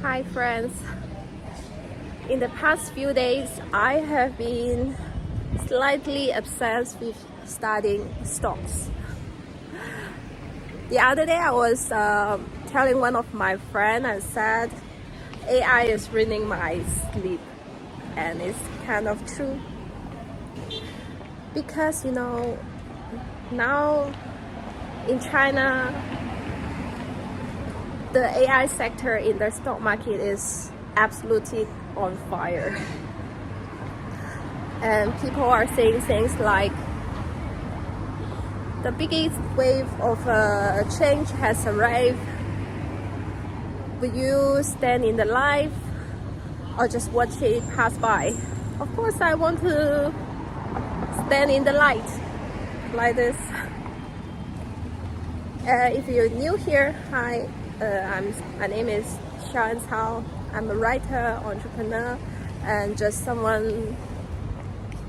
Hi friends, in the past few days I have been slightly obsessed with studying stocks. The other day I was telling one of my friends and said AI is ruining my sleep, and it's kind of true because now in China the AI sector in the stock market is absolutely on fire, and people are saying things like the biggest wave of change has arrived. Will you stand in the light or just watch it pass by? Of course I want to stand in the light like this. If you're new here, hi, my name is Sharon Cao. I'm a writer, entrepreneur, and just someone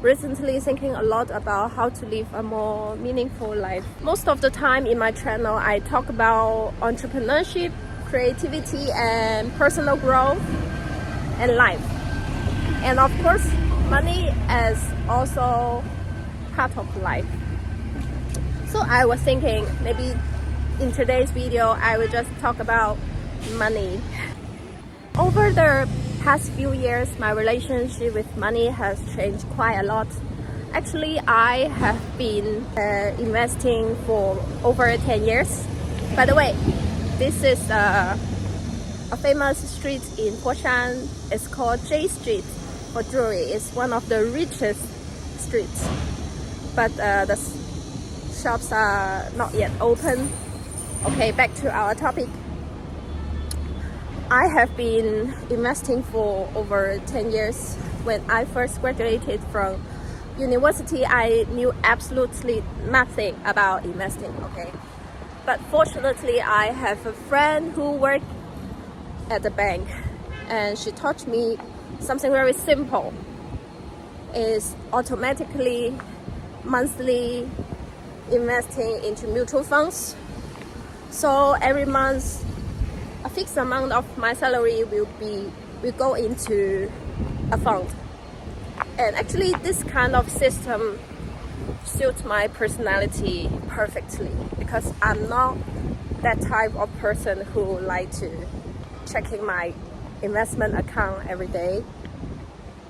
recently thinking a lot about how to live a more meaningful life. Most of the time in my channel, I talk about entrepreneurship, creativity, and personal growth and life. And of course, money is also part of life. So I was thinking maybe in today's video, I will just talk about money. Over the past few years, my relationship with money has changed quite a lot. Actually, I have been investing for over 10 years. By the way, this is a famous street in Foshan. It's called J Street for jewelry. It's one of the richest streets, but the shops are not yet open. Okay, back to our topic. I have been investing for over 10 years. When I first graduated from university, I knew absolutely nothing about investing, okay? But fortunately, I have a friend who worked at the bank, and she taught me something very simple. Is automatically monthly investing into mutual funds. So every month, a fixed amount of my salary will go into a fund. And actually this kind of system suits my personality perfectly, because I'm not that type of person who like to checking my investment account every day.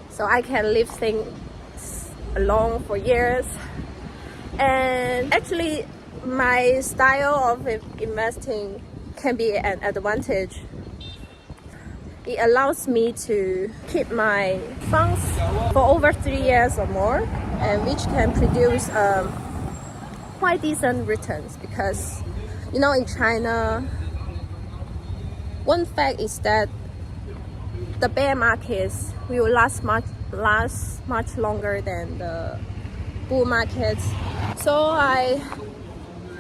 So I can leave things alone for years. And actually my style of investing can be an advantage. It allows me to keep my funds for over 3 years or more, and which can produce quite decent returns, because in China, one fact is that the bear markets will last much longer than the bull markets. So I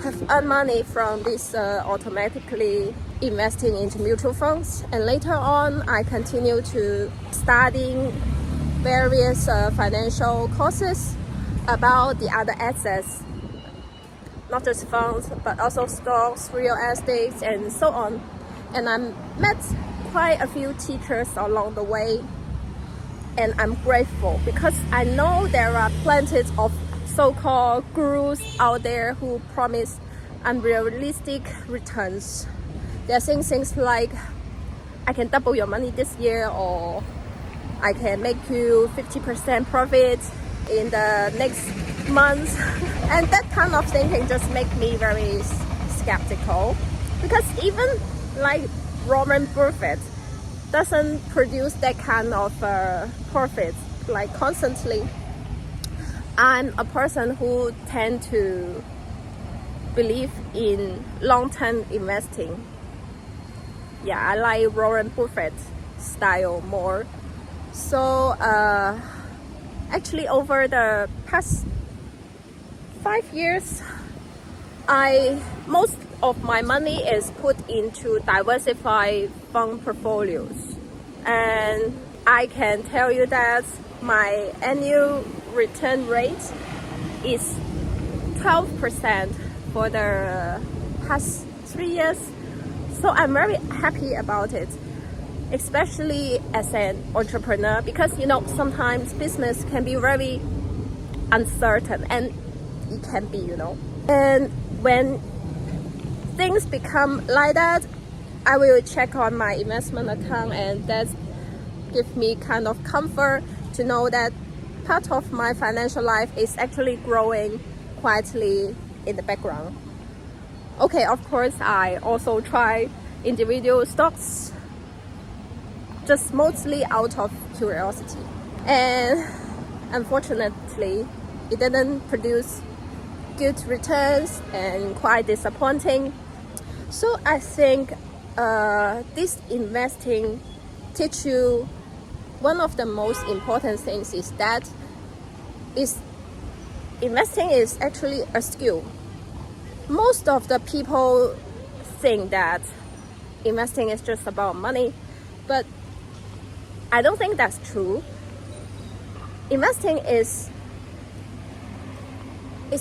have earned money from this automatically investing into mutual funds, and later on I continue to studying various financial courses about the other assets, not just funds but also stocks, real estate, and so on. And I met quite a few teachers along the way, and I'm grateful because I know there are plenty of so-called gurus out there who promise unrealistic returns. They're saying things like, I can double your money this year, or I can make you 50% profit in the next month. And that kind of thinking just makes me very skeptical, because even like Warren Buffett doesn't produce that kind of profit like constantly. I'm a person who tends to believe in long-term investing. Yeah, I like Warren Buffett's style more. So actually over the past 5 years, most of my money is put into diversified fund portfolios, and I can tell you that my annual return rate is 12% for the past 3 years. So I'm very happy about it. especially as an entrepreneur, because sometimes business can be very uncertain, and it can be, and when things become like that, I will check on my investment account, and that gives me kind of comfort to know that part of my financial life is actually growing quietly in the background. Okay, of course, I also try individual stocks, just mostly out of curiosity. And unfortunately, it didn't produce good returns and quite disappointing. So I think this investing teach you one of the most important things is that investing is actually a skill. Most of the people think that investing is just about money, but I don't think that's true. Investing is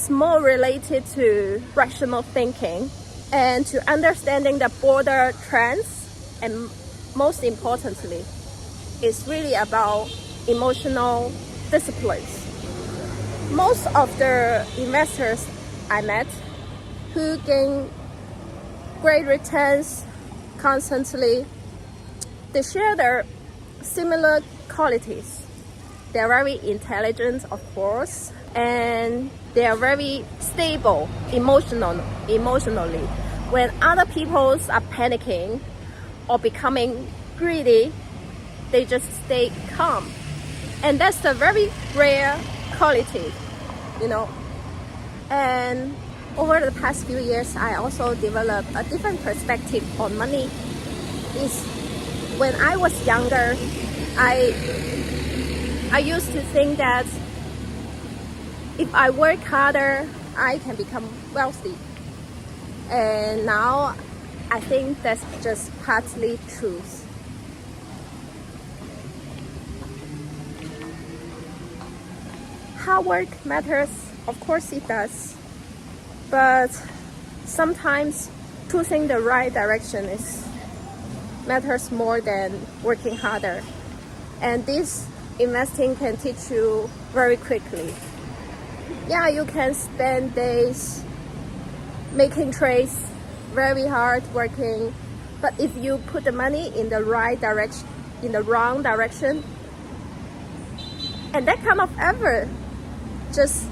more related to rational thinking and to understanding the broader trends, and most importantly, it's really about emotional disciplines. Most of the investors I met who gain great returns constantly, they share their similar qualities. They are very intelligent, of course, and they are very stable emotionally. When other people are panicking or becoming greedy, they just stay calm. And that's a very rare quality, And over the past few years, I also developed a different perspective on money. When I was younger, I used to think that if I work harder, I can become wealthy. And now I think that's just partly truth. Hard work matters, of course it does. But sometimes choosing the right direction matters more than working harder. And this investing can teach you very quickly. Yeah, you can spend days making trades, very hard working, but if you put the money in the right direction, in the wrong direction, and that kind of effort just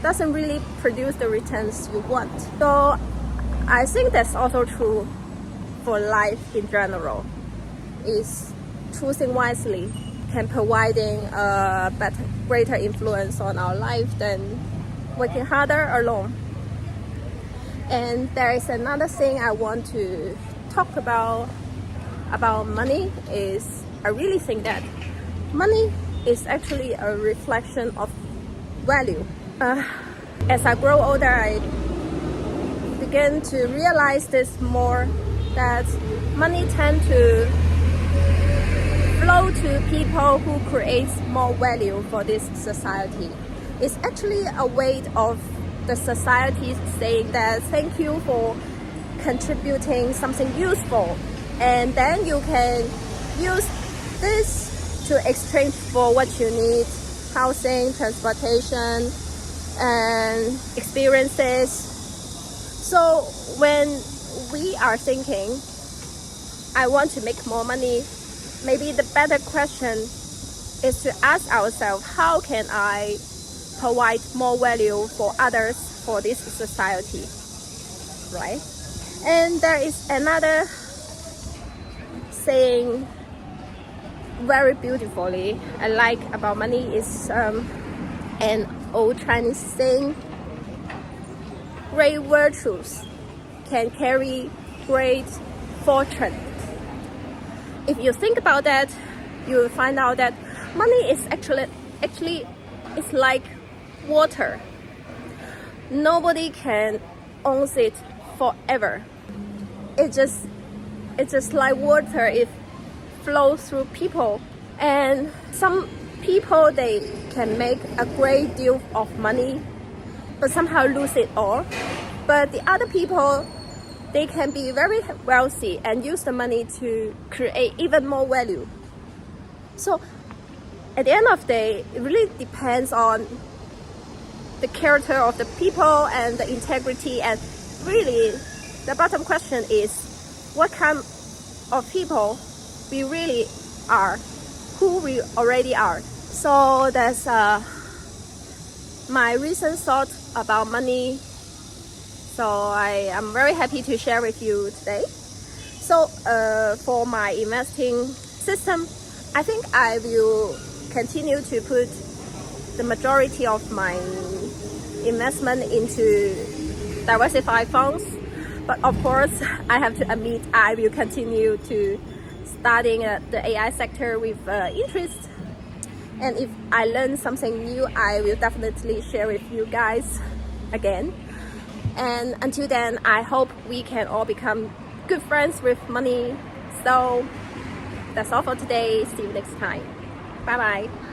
doesn't really produce the returns you want. So I think that's also true for life in general. Is choosing wisely can providing a greater influence on our life than working harder alone. And there is another thing I want to talk about money is I really think that money is actually a reflection of value. As I grow older, I begin to realize this more, that money tends to flow to people who create more value for this society. It's actually a way of the society saying that thank you for contributing something useful, and then you can use this to exchange for what you need: housing, transportation, and experiences. So when we are thinking, I want to make more money, maybe the better question is to ask ourselves, how can I provide more value for others, for this society, right? And there is another saying very beautifully I like about money is an old Chinese saying: great virtues can carry great fortune. If you think about that, you will find out that money is actually it's like water. Nobody can own it forever. It's just like water. It flows through people, and some people, they can make a great deal of money but somehow lose it all. But the other people, they can be very wealthy and use the money to create even more value. So at the end of the day, it really depends on the character of the people and the integrity, and really the bottom question is what kind of people we really are, who we already are. So that's my recent thought about money. So I am very happy to share with you today. So for my investing system, I think I will continue to put the majority of my investment into diversified funds. But of course, I have to admit I will continue to studying the AI sector with interest. And if I learn something new, I will definitely share with you guys again. And until then, I hope we can all become good friends with money. So that's all for today. See you next time. Bye bye.